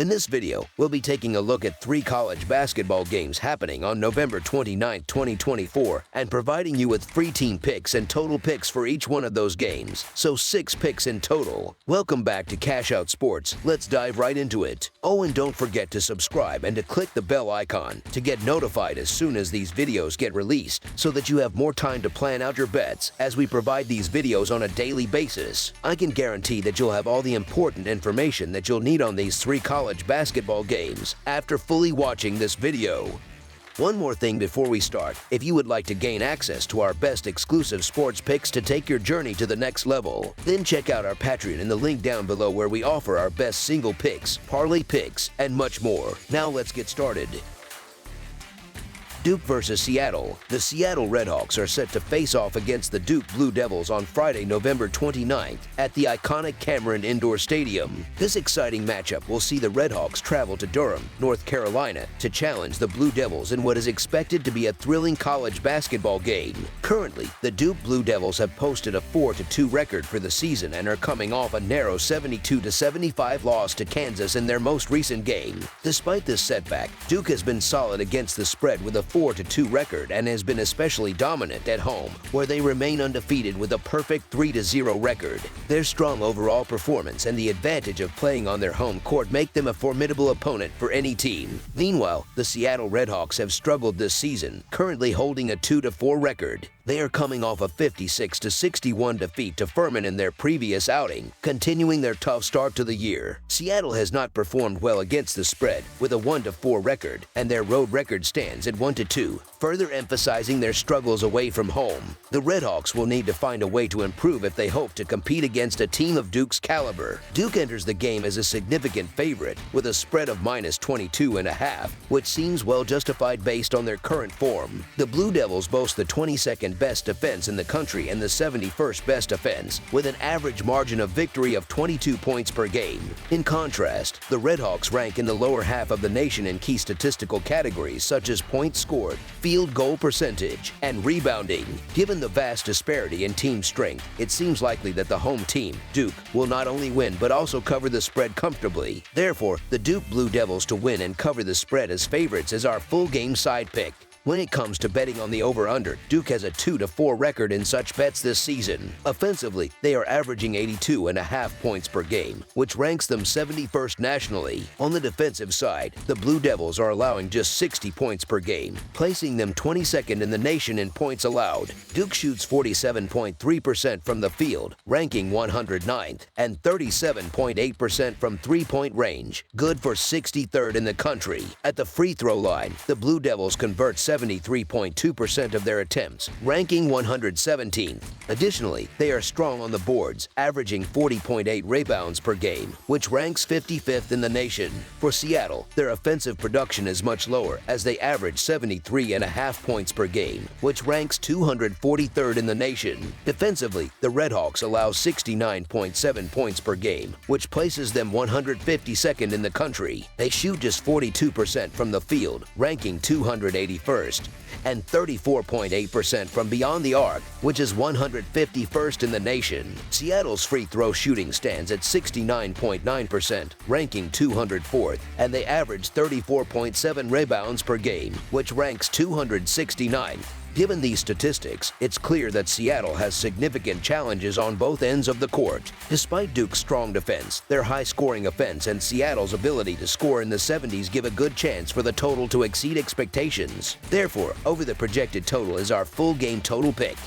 In this video, we'll be taking a look at 3 college basketball games happening on November 29, 2024, and providing you with free team picks and total picks for each one of those games, so 6 picks in total. Welcome back to Cash Out Sports. Let's dive right into it. Oh, and don't forget to subscribe and to click the bell icon to get notified as soon as these videos get released, so that you have more time to plan out your bets as we provide these videos on a daily basis. I can guarantee that you'll have all the important information that you'll need on these 3 college basketball games after fully watching this video. One more thing before we start: if you would like to gain access to our best exclusive sports picks to take your journey to the next level, then check out our Patreon in the link down below, where we offer our best single picks, parlay picks, and much more. Now let's get started. Duke versus Seattle. The Seattle Redhawks are set to face off against the Duke Blue Devils on Friday, November 29th at the iconic Cameron Indoor Stadium. This exciting matchup will see the Redhawks travel to Durham, North Carolina to challenge the Blue Devils in what is expected to be a thrilling college basketball game. Currently, the Duke Blue Devils have posted a 4-2 record for the season and are coming off a narrow 72-75 loss to Kansas in their most recent game. Despite this setback, Duke has been solid against the spread with a 4-2 record and has been especially dominant at home, where they remain undefeated with a perfect 3-0 record. Their strong overall performance and the advantage of playing on their home court make them a formidable opponent for any team. Meanwhile, the Seattle Redhawks have struggled this season, currently holding a 2-4 record. They are coming off a 56-61 defeat to Furman in their previous outing, continuing their tough start to the year. Seattle has not performed well against the spread, with a 1-4 record, and their road record stands at 1-2, further emphasizing their struggles away from home. The Redhawks will need to find a way to improve if they hope to compete against a team of Duke's caliber. Duke enters the game as a significant favorite, with a spread of -22.5, which seems well justified based on their current form. The Blue Devils boast the 22nd best defense in the country and the 71st best offense, with an average margin of victory of 22 points per game. In contrast, the Redhawks rank in the lower half of the nation in key statistical categories such as points scored, field goal percentage, and rebounding. Given the vast disparity in team strength, it seems likely that the home team, Duke, will not only win but also cover the spread comfortably. Therefore, the Duke Blue Devils to win and cover the spread as favorites is our full game side pick. When it comes to betting on the over-under, Duke has a 2-4 record in such bets this season. Offensively, they are averaging 82.5 points per game, which ranks them 71st nationally. On the defensive side, the Blue Devils are allowing just 60 points per game, placing them 22nd in the nation in points allowed. Duke shoots 47.3% from the field, ranking 109th, and 37.8% from three-point range, good for 63rd in the country. At the free throw line, the Blue Devils convert 73.2% of their attempts, ranking 117th. Additionally, they are strong on the boards, averaging 40.8 rebounds per game, which ranks 55th in the nation. For Seattle, their offensive production is much lower, as they average 73.5 points per game, which ranks 243rd in the nation. Defensively, the Redhawks allow 69.7 points per game, which places them 152nd in the country. They shoot just 42% from the field, ranking 281st, and 34.8% from beyond the arc, which is 151st in the nation. Seattle's free throw shooting stands at 69.9%, ranking 204th, and they average 34.7 rebounds per game, which ranks 269th. Given these statistics, it's clear that Seattle has significant challenges on both ends of the court. Despite Duke's strong defense, their high-scoring offense and Seattle's ability to score in the 70s give a good chance for the total to exceed expectations. Therefore, over the projected total is our full game total pick.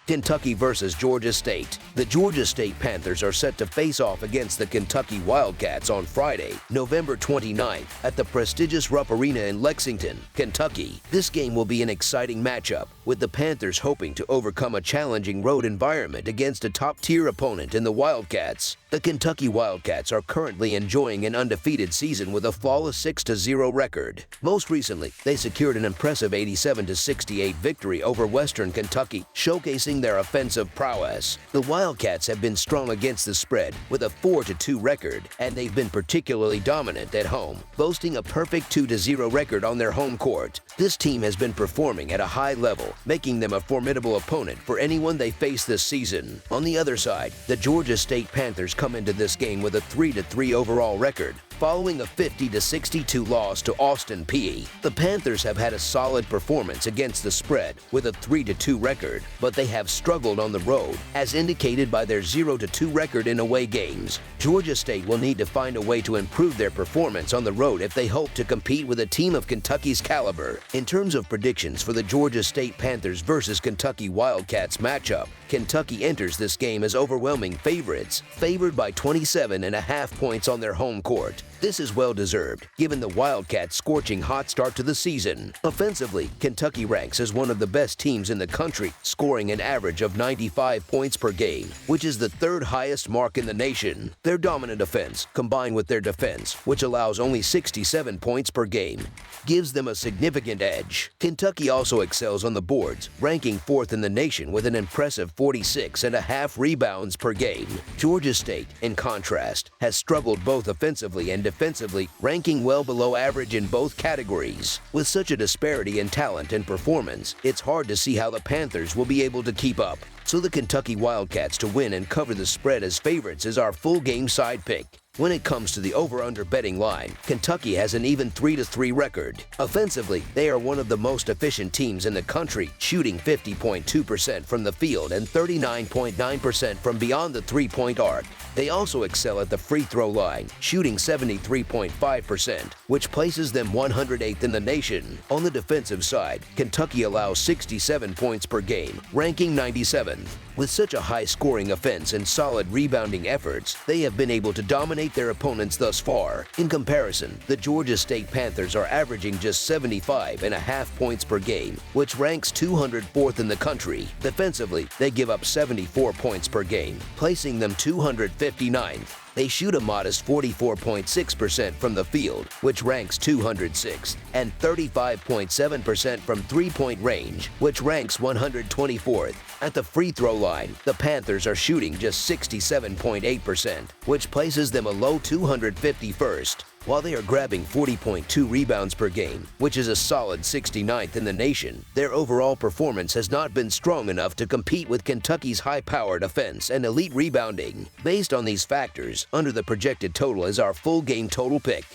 Kentucky versus Georgia State. The Georgia State Panthers are set to face off against the Kentucky Wildcats on Friday, November 29th at the prestigious Rupp Arena in Lexington, Kentucky. This game will be an exciting matchup, with the Panthers hoping to overcome a challenging road environment against a top-tier opponent in the Wildcats. The Kentucky Wildcats are currently enjoying an undefeated season with a flawless 6-0 record. Most recently, they secured an impressive 87-68 victory over Western Kentucky, showcasing showing their offensive prowess. The Wildcats have been strong against the spread with a 4-2 record, and they've been particularly dominant at home, boasting a perfect 2-0 record on their home court. This team has been performing at a high level, making them a formidable opponent for anyone they face this season. On the other side, the Georgia State Panthers come into this game with a 3-3 overall record, following a 50-62 loss to Austin Peay. The Panthers have had a solid performance against the spread with a 3-2 record, but they have struggled on the road, as indicated by their 0-2 record in away games. Georgia State will need to find a way to improve their performance on the road if they hope to compete with a team of Kentucky's caliber. In terms of predictions for the Georgia State Panthers versus Kentucky Wildcats matchup, Kentucky enters this game as overwhelming favorites, favored by 27.5 points on their home court. This is well-deserved, given the Wildcats' scorching hot start to the season. Offensively, Kentucky ranks as one of the best teams in the country, scoring an average of 95 points per game, which is the third highest mark in the nation. Their dominant offense, combined with their defense, which allows only 67 points per game, gives them a significant edge. Kentucky also excels on the boards, ranking fourth in the nation with an impressive 46.5 rebounds per game. Georgia State, in contrast, has struggled both offensively and defensively, ranking well below average in both categories. With such a disparity in talent and performance, it's hard to see how the Panthers will be able to keep up. So the Kentucky Wildcats to win and cover the spread as favorites is our full game side pick. When it comes to the over-under betting line, Kentucky has an even 3-3 record. Offensively, they are one of the most efficient teams in the country, shooting 50.2% from the field and 39.9% from beyond the three-point arc. They also excel at the free throw line, shooting 73.5%, which places them 108th in the nation. On the defensive side, Kentucky allows 67 points per game, ranking 97th. With such a high-scoring offense and solid rebounding efforts, they have been able to dominate their opponents thus far. In comparison, the Georgia State Panthers are averaging just 75.5 points per game, which ranks 204th in the country. Defensively, they give up 74 points per game, placing them 259th. They shoot a modest 44.6% from the field, which ranks 206th, and 35.7% from three-point range, which ranks 124th. At the free throw line, the Panthers are shooting just 67.8%, which places them a low 251st. While they are grabbing 40.2 rebounds per game, which is a solid 69th in the nation, their overall performance has not been strong enough to compete with Kentucky's high-powered offense and elite rebounding. Based on these factors, under the projected total is our full game total pick.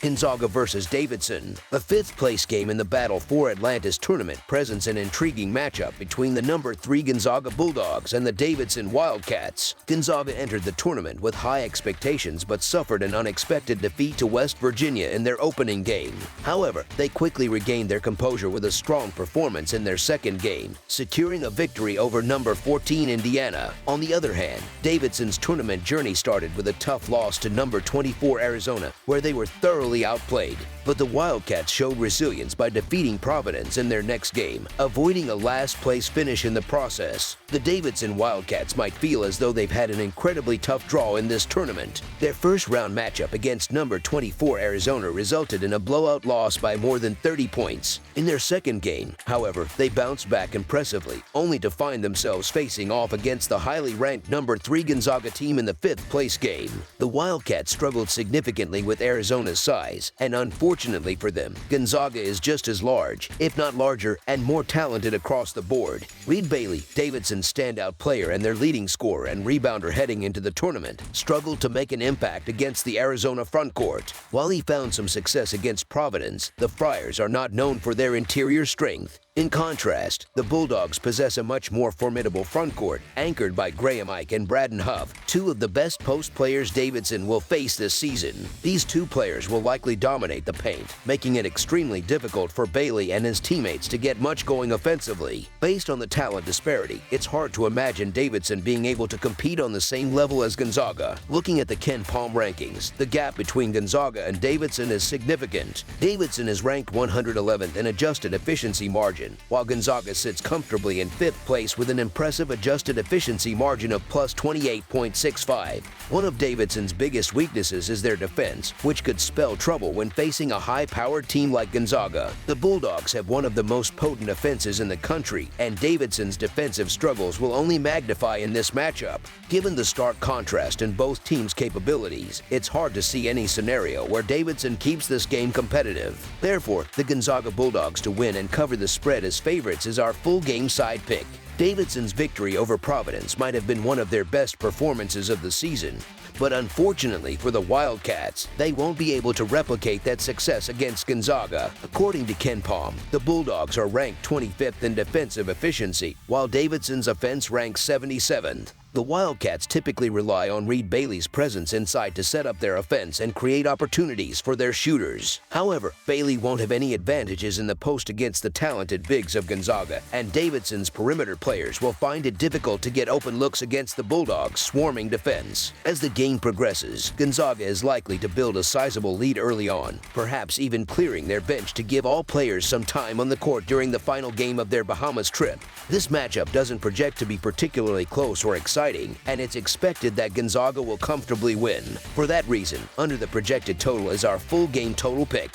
Gonzaga versus Davidson. The fifth-place game in the Battle for Atlantis tournament presents an intriguing matchup between the number 3 Gonzaga Bulldogs and the Davidson Wildcats. Gonzaga entered the tournament with high expectations but suffered an unexpected defeat to West Virginia in their opening game. However, they quickly regained their composure with a strong performance in their second game, securing a victory over number 14 Indiana. On the other hand, Davidson's tournament journey started with a tough loss to number 24 Arizona, where they were thoroughly outplayed. But the Wildcats showed resilience by defeating Providence in their next game, avoiding a last-place finish in the process. The Davidson Wildcats might feel as though they've had an incredibly tough draw in this tournament. Their first-round matchup against number 24 Arizona resulted in a blowout loss by more than 30 points. In their second game, however, they bounced back impressively, only to find themselves facing off against the highly ranked number 3 Gonzaga team in the fifth-place game. The Wildcats struggled significantly with Arizona's size, and unfortunately for them, Gonzaga is just as large, if not larger, and more talented across the board. Reed Bailey, Davidson's standout player and their leading scorer and rebounder heading into the tournament, struggled to make an impact against the Arizona frontcourt. While he found some success against Providence, the Friars are not known for their interior strength. In contrast, the Bulldogs possess a much more formidable frontcourt, anchored by Graham Ike and Braden Huff, two of the best post players Davidson will face this season. These two players will likely dominate the paint, making it extremely difficult for Bailey and his teammates to get much going offensively. Based on the talent disparity, it's hard to imagine Davidson being able to compete on the same level as Gonzaga. Looking at the Ken Palm rankings, the gap between Gonzaga and Davidson is significant. Davidson is ranked 111th in adjusted efficiency margin, division, while Gonzaga sits comfortably in 5th place with an impressive adjusted efficiency margin of plus 28.65. One of Davidson's biggest weaknesses is their defense, which could spell trouble when facing a high-powered team like Gonzaga. The Bulldogs have one of the most potent offenses in the country, and Davidson's defensive struggles will only magnify in this matchup. Given the stark contrast in both teams' capabilities, it's hard to see any scenario where Davidson keeps this game competitive. Therefore, the Gonzaga Bulldogs to win and cover the spread as favorites is our full game side pick. Davidson's victory over Providence might have been one of their best performances of the season, but unfortunately for the Wildcats, they won't be able to replicate that success against Gonzaga. According to Ken Palm, the Bulldogs are ranked 25th in defensive efficiency, while Davidson's offense ranks 77th. The Wildcats typically rely on Reed Bailey's presence inside to set up their offense and create opportunities for their shooters. However, Bailey won't have any advantages in the post against the talented bigs of Gonzaga, and Davidson's perimeter players will find it difficult to get open looks against the Bulldogs' swarming defense. As the game progresses, Gonzaga is likely to build a sizable lead early on, perhaps even clearing their bench to give all players some time on the court during the final game of their Bahamas trip. This matchup doesn't project to be particularly close or exciting, and it's expected that Gonzaga will comfortably win. For that reason, under the projected total is our full game total pick.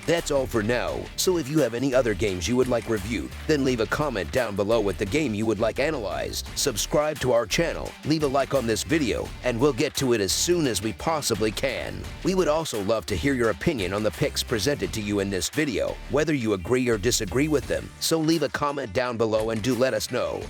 That's all for now, so if you have any other games you would like reviewed, then leave a comment down below with the game you would like analyzed. Subscribe to our channel, leave a like on this video, and we'll get to it as soon as we possibly can. We would also love to hear your opinion on the picks presented to you in this video, whether you agree or disagree with them, so leave a comment down below and do let us know.